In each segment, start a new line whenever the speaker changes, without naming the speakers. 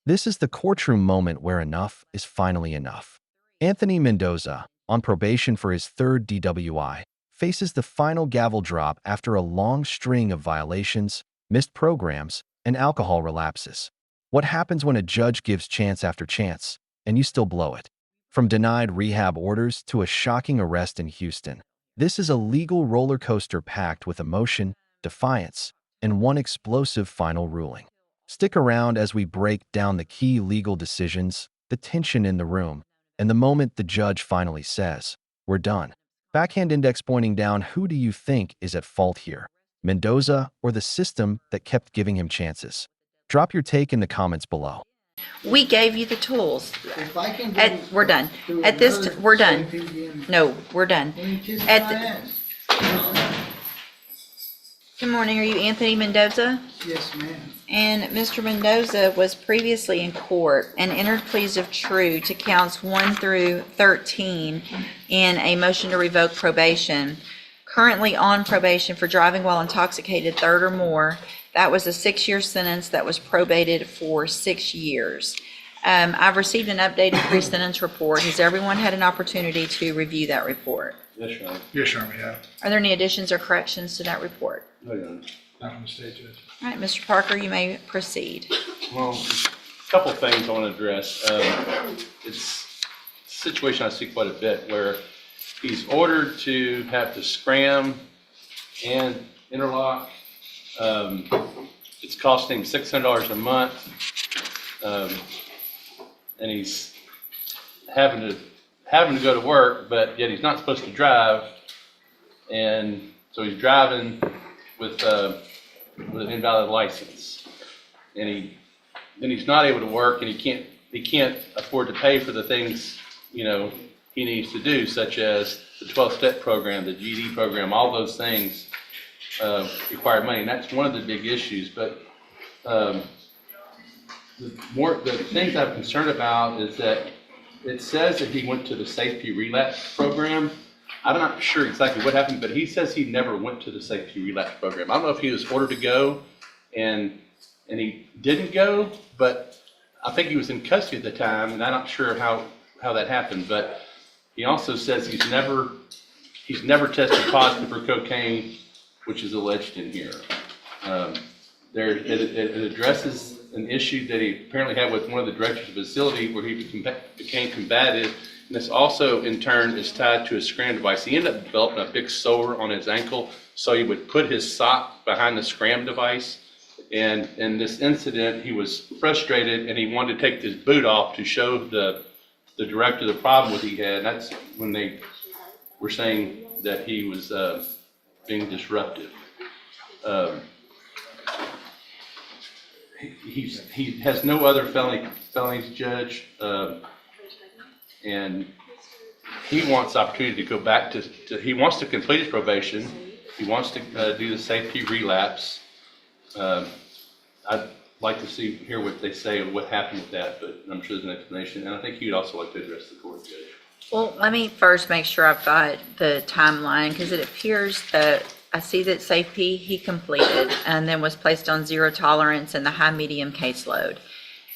This is the courtroom moment where enough is finally enough. Anthony Mendoza, on probation for his third DWI, faces the final gavel drop after a long string of violations, missed programs, and alcohol relapses. What happens when a judge gives chance after chance, and you still blow it? From denied rehab orders to a shocking arrest in Houston, this is a legal roller coaster packed with emotion, defiance, and one explosive final ruling. Stick around as we break down the key legal decisions, the tension in the room, and the moment the judge finally says, "We're done." Backhand index pointing down, who do you think is at fault here? Mendoza or the system that kept giving him chances? Drop your take in the comments below.
We gave you the tools.
If I can
We're done.
do
At this,
another
we're done.
CPM,
No, we're done.
let me kiss
At
my
the-
ass.
Good morning. Are you Anthony Mendoza?
Yes, ma'am.
And Mr. Mendoza was previously in court and entered pleas of true to counts 1 through 13 in a motion to revoke probation. Currently on probation for driving while intoxicated, third or more. That was a 6-year sentence that was probated for 6 years. I've received an updated pre-sentence report. Has everyone had an opportunity to review that report?
Yes, Your Honor.
Yes, Your Honor, we have.
Are there any additions or corrections to that report?
No, Your Honor.
Not from the state judge.
All right, Mr. Parker, you may proceed.
Well, a couple of things I want to address. It's a situation I see quite a bit where he's ordered to have to scram and interlock. It's costing him $600 a month. And he's having to go to work, but yet he's not supposed to drive. And so he's driving with an invalid license. And then he's not able to work, and he can't afford to pay for the things, he needs to do, such as the 12-step program, the GED program, all those things require money, and that's one of the big issues. But the things I'm concerned about is that it says that he went to the safety relapse program. I'm not sure exactly what happened, but he says he never went to the safety relapse program. I don't know if he was ordered to go and he didn't go, but I think he was in custody at the time, and I'm not sure how that happened. But he also says he's never tested positive for cocaine, which is alleged in here. It addresses an issue that he apparently had with one of the directors of the facility where he became combative. And this also, in turn, is tied to a scram device. He ended up developing a big sore on his ankle, so he would put his sock behind the scram device. And in this incident, he was frustrated, and he wanted to take his boot off to show the director the problem that he had. And that's when they were saying that he was being disruptive. He has no other felonies, Judge, and he wants opportunity to go back he wants to complete his probation. He wants to do the safety relapse. I'd like to hear what they say of what happened with that, but I'm sure there's an explanation, and I think you'd also like to address the court, Judge.
Well, let me first make sure I've got the timeline, because it appears that I see that safety he completed and then was placed on zero tolerance in the high-medium caseload.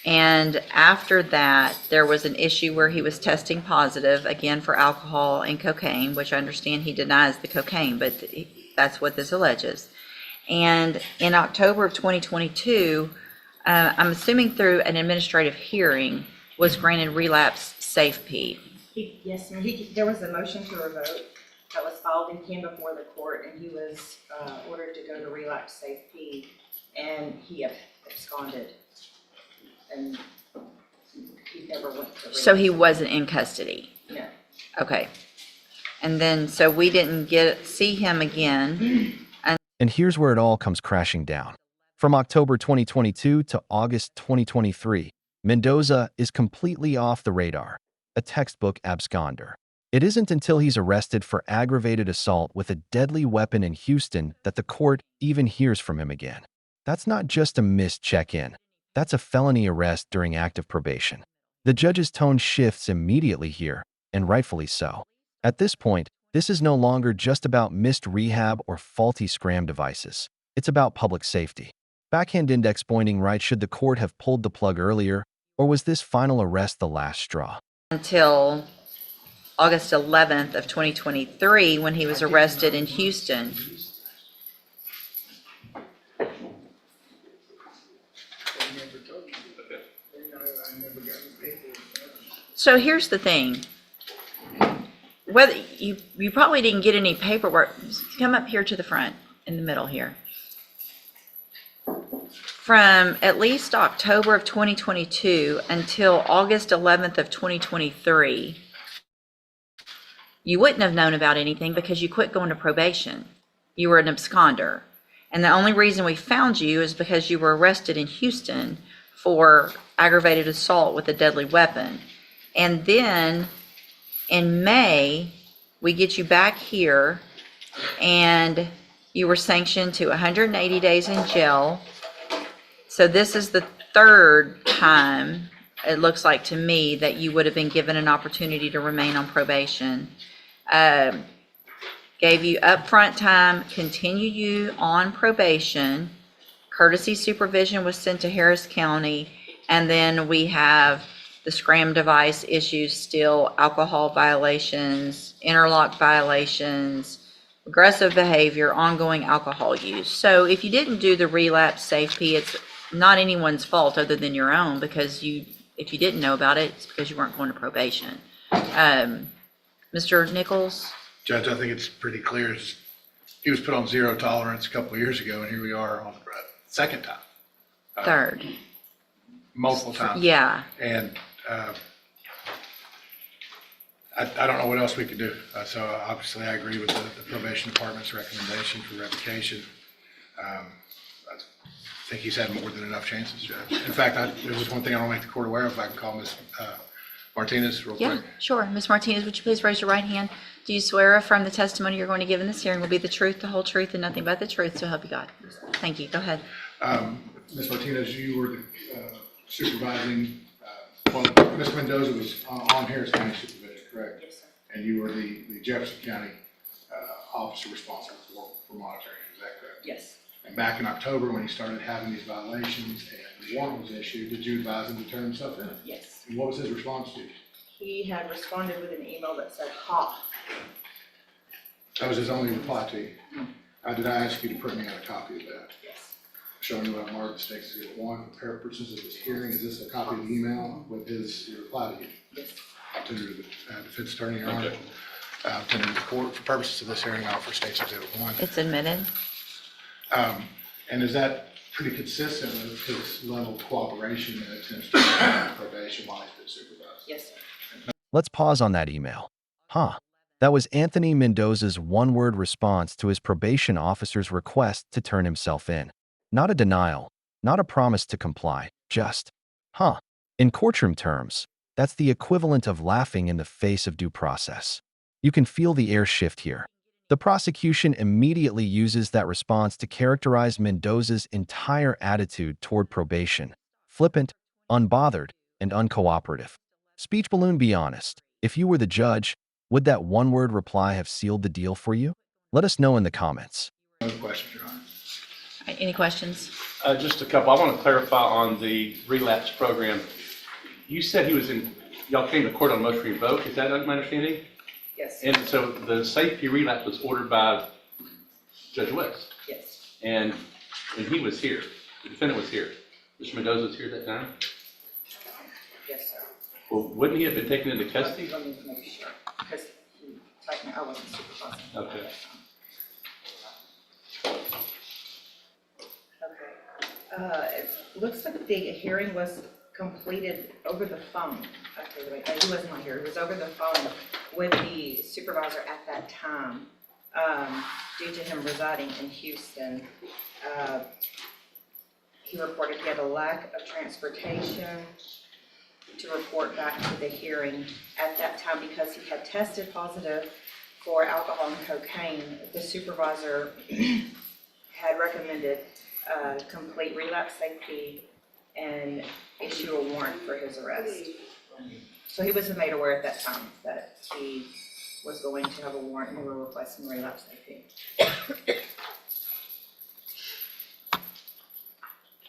And after that, there was an issue where he was testing positive, again, for alcohol and cocaine, which I understand he denies the cocaine, but that's what this alleges. And in October of 2022, I'm assuming through an administrative hearing, was granted relapse safety.
Yes, ma'am. There was a motion to revoke that was filed and came before the court, and he was ordered to go to relapse safety, and he absconded, and he never went to relapse.
So he wasn't in custody?
No.
Okay. And then, so we didn't see him again.
And here's where it all comes crashing down. From October 2022 to August 2023, Mendoza is completely off the radar, a textbook absconder. It isn't until he's arrested for aggravated assault with a deadly weapon in Houston that the court even hears from him again. That's not just a missed check-in. That's a felony arrest during active probation. The judge's tone shifts immediately here, and rightfully so. At this point, this is no longer just about missed rehab or faulty scram devices. It's about public safety. Backhand index pointing right. Should the court have pulled the plug earlier? Or was this final arrest the last straw?
Until August 11th of 2023, when he was arrested in Houston. So here's the thing. Whether you probably didn't get any paperwork, come up here to the front, in the middle here. From at least October of 2022 until August 11th of 2023, you wouldn't have known about anything because you quit going to probation. You were an absconder. And the only reason we found you is because you were arrested in Houston for aggravated assault with a deadly weapon. And then in May, we get you back here and you were sanctioned to 180 days in jail. So this is the third time, it looks like to me, that you would have been given an opportunity to remain on probation. Gave you upfront time, continue you on probation. Courtesy supervision was sent to Harris County. And then we have the scram device issues still, alcohol violations, interlock violations, aggressive behavior, ongoing alcohol use. So if you didn't do the relapse safety, it's not anyone's fault other than your own, because if you didn't know about it, it's because you weren't going to probation. Mr. Nichols?
Judge, I think it's pretty clear. He was put on zero tolerance a couple of years ago, and here we are on the second time.
Third.
Multiple times.
Yeah.
And I don't know what else we could do. So obviously I agree with the probation department's recommendation for revocation. I think he's had more than enough chances, Judge. In fact, there's just one thing I want to make the court aware of. If I can call Ms. Martinez real quick.
Yeah, sure. Ms. Martinez, would you please raise your right hand? Do you swear or affirm the testimony you're going to give in this hearing will be the truth, the whole truth, and nothing but the truth, so help you God? Thank you. Go ahead.
Ms. Martinez, you were the supervising, well, Ms. Mendoza was on Harris County supervision, correct?
Yes, sir.
And you were the Jefferson County officer responsible for monitoring, is that correct?
Yes.
And back in October, when he started having these violations and the warrant was issued, did you advise him to turn himself in?
Yes.
And what was his response to you?
He had responded with an email that said, "Ha."
That was his only reply to you? Did I ask you to print me out a copy of that?
Yes.
Showing you what I marked as Exhibit 1 for purposes of this hearing. Is this a copy of the email with his reply to you?
Yes.
I'll tender to the defense attorney, Your Honor.
Okay.
Tender to the court. For purposes of this hearing, I offer State's Exhibit 1.
It's admitted.
And is that pretty consistent with his level of cooperation and attempts to provide probation while he's been supervised?
Yes, sir.
Let's pause on that email. That was Anthony Mendoza's one-word response to his probation officer's request to turn himself in. Not a denial, not a promise to comply, just, In courtroom terms, that's the equivalent of laughing in the face of due process. You can feel the air shift here. The prosecution immediately uses that response to characterize Mendoza's entire attitude toward probation: flippant, unbothered, and uncooperative. Speech balloon, be honest. If you were the judge, would that one-word reply have sealed the deal for you? Let us know in the comments.
No questions, Your Honor.
All right, any questions?
Just a couple. I want to clarify on the relapse program. You said y'all came to court on motion to revoke. Is that my understanding?
Yes.
And so the safety relapse was ordered by Judge West,
Yes.
and he was here. The defendant was here. Mr. Mendoza was here that time.
Yes, sir.
Well, wouldn't he have been taken into custody?
Let me make sure, because I wasn't supervising.
Okay.
Okay. It looks like the hearing was completed over the phone. Okay, wait, he wasn't on here. It was over the phone with the supervisor at that time, due to him residing in Houston. He reported he had a lack of transportation to report back to the hearing at that time because he had tested positive for alcohol and cocaine. The supervisor had recommended complete relapse safety and issue a warrant for his arrest. So he was made aware at that time that he was going to have a warrant and we were requesting relapse safety.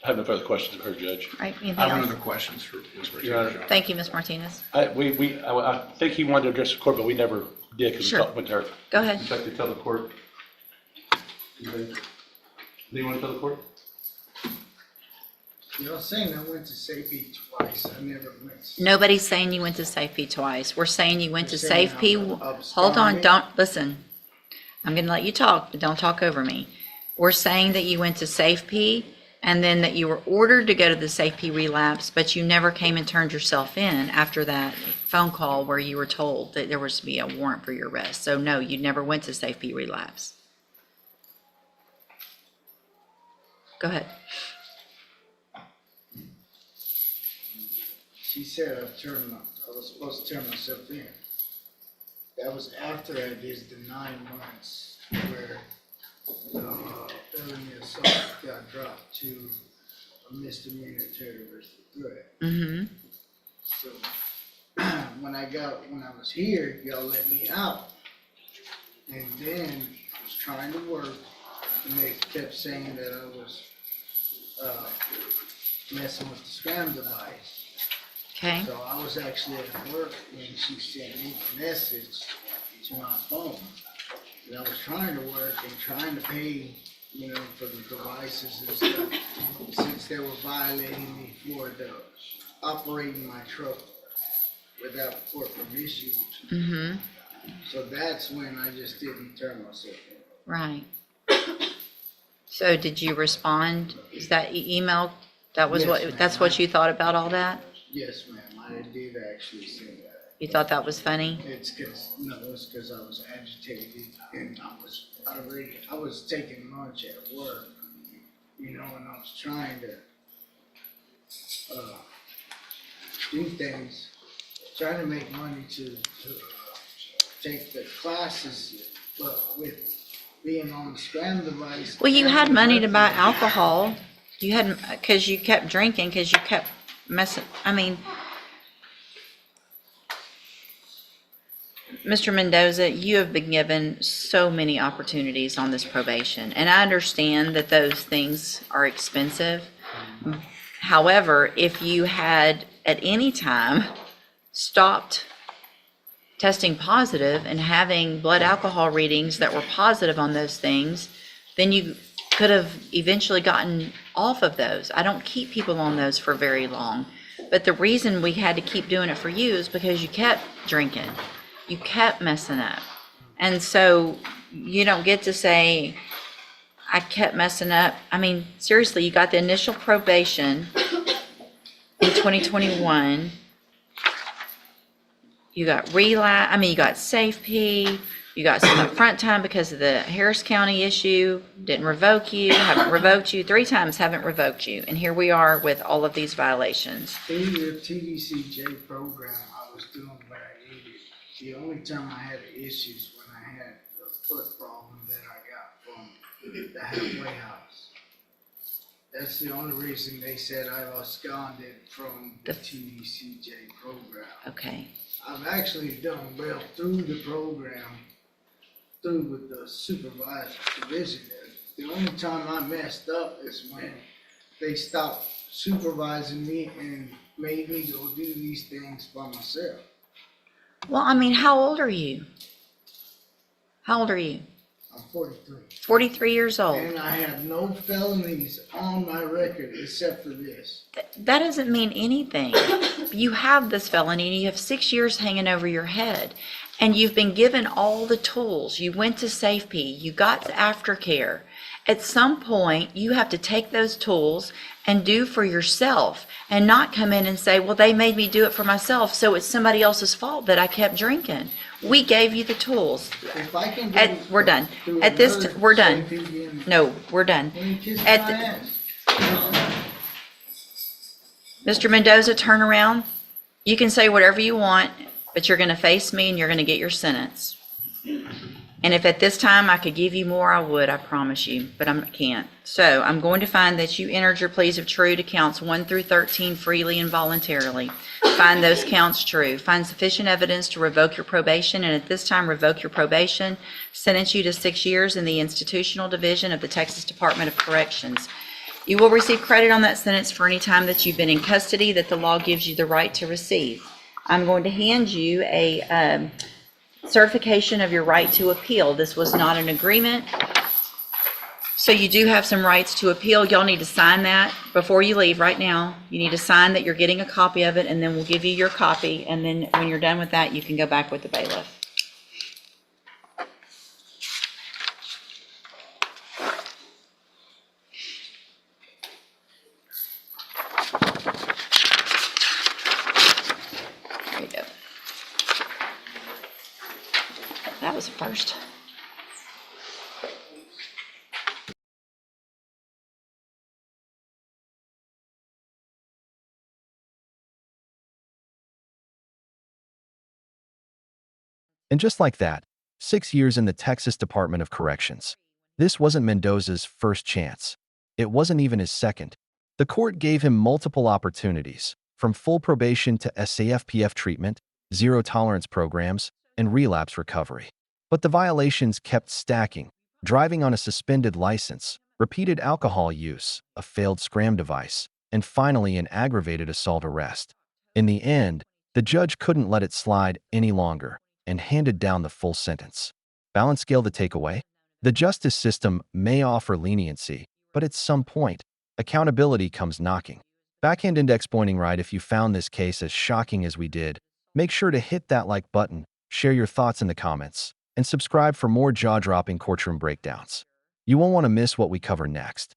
I have no further questions of her, Judge.
Right, anything
I have no
else?
other questions for Ms.
Your Honor.
Martinez.
Thank you, Ms. Martinez.
I think he wanted to address the court, but we never did because we
Sure.
talked with her.
Go ahead.
Would you like to tell the court? Do you want to tell the court?
Y'all saying I went to safety twice, I never went.
Nobody's saying you went to Safety twice. We're saying you went to
You're saying
Safety.
I
Hold on,
absconded?
don't, listen. I'm gonna let you talk, but don't talk over me. We're saying that you went to Safety and then that you were ordered to go to the Safety relapse, but you never came and turned yourself in after that phone call where you were told that there was to be a warrant for your arrest. So no, you never went to Safety relapse. Go ahead.
She said I was supposed to turn myself in. That was after I did the 9 months where felony assault got dropped to a misdemeanor terrorist threat.
Mm-hmm.
So when I was here, y'all let me out. And then I was trying to work and they kept saying that I was messing with the scam device.
Okay,
So I was actually at work when she sent me the message to my phone. And I was trying to work and trying to pay, for the devices and stuff, since they were violating me for the operating my truck without court permission.
mm-hmm,
So that's when I just didn't turn myself in.
right. So did you respond? Is that email, that was
Yes,
what,
ma'am.
that's what you thought about all that?
Yes, ma'am, I did actually say that.
You thought that was funny?
It's because I was agitated and I was taking lunch at work, and I was trying to, do things, trying to make money to take the classes, but with being on the scam device.
Well, you had money to buy alcohol. You hadn't, because you kept drinking, because you kept messing, I mean, Mr. Mendoza, you have been given so many opportunities on this probation, and I understand that those things are expensive. However, if you had at any time stopped testing positive and having blood alcohol readings that were positive on those things, then you could have eventually gotten off of those. I don't keep people on those for very long. But the reason we had to keep doing it for you is because you kept drinking. You kept messing up. And so you don't get to say, I kept messing up. I mean, seriously, you got the initial probation in 2021. You got you got SafeP, you got some upfront time because of the Harris County issue, didn't revoke you, haven't revoked you, 3 times haven't revoked you, and here we are with all of these violations.
Through the TDCJ program, I was doing what I needed. The only time I had issues when I had the foot problem that I got from the halfway house. That's the only reason they said I absconded from the TDCJ program.
Okay,
I've actually done well through the program, through with the supervised division. The only time I messed up is when they stopped supervising me and made me go do these things by myself.
well, I mean, how old are you? How old are you?
I'm 43.
43 years old.
And I have no felonies on my record except for this.
That doesn't mean anything. You have this felony and you have 6 years hanging over your head. And you've been given all the tools. You went to SafeP, you got to aftercare. At some point, you have to take those tools and do for yourself and not come in and say, well, they made me do it for myself, so it's somebody else's fault that I kept drinking. We gave you the tools.
If I can get
We're done.
through
At this,
another
we're done.
safety again,
No, we're done.
then kiss my
At the-
ass.
Mr. Mendoza, turn around. You can say whatever you want, but you're gonna face me and you're gonna get your sentence. And if at this time I could give you more, I would, I promise you, but I can't. So I'm going to find that you entered your pleas of true to counts 1 through 13 freely and voluntarily. Find those counts true. Find sufficient evidence to revoke your probation, and at this time revoke your probation. Sentence you to 6 years in the institutional division of the Texas Department of Corrections. You will receive credit on that sentence for any time that you've been in custody that the law gives you the right to receive. I'm going to hand you a certification of your right to appeal. This was not an agreement, so you do have some rights to appeal. Y'all need to sign that before you leave right now. You need to sign that you're getting a copy of it, and then we'll give you your copy, and then when you're done with that, you can go back with the bailiff. There you go. That was a first.
And just like that, 6 years in the Texas Department of Corrections. This wasn't Mendoza's first chance. It wasn't even his second. The court gave him multiple opportunities, from full probation to SAFPF treatment, zero-tolerance programs, and relapse recovery. But the violations kept stacking: driving on a suspended license, repeated alcohol use, a failed scram device, and finally an aggravated assault arrest. In the end, the judge couldn't let it slide any longer and handed down the full sentence. Balance scale the takeaway: the justice system may offer leniency, but at some point, accountability comes knocking. Backhand index pointing right. If you found this case as shocking as we did, make sure to hit that like button, share your thoughts in the comments, and subscribe for more jaw-dropping courtroom breakdowns. You won't want to miss what we cover next.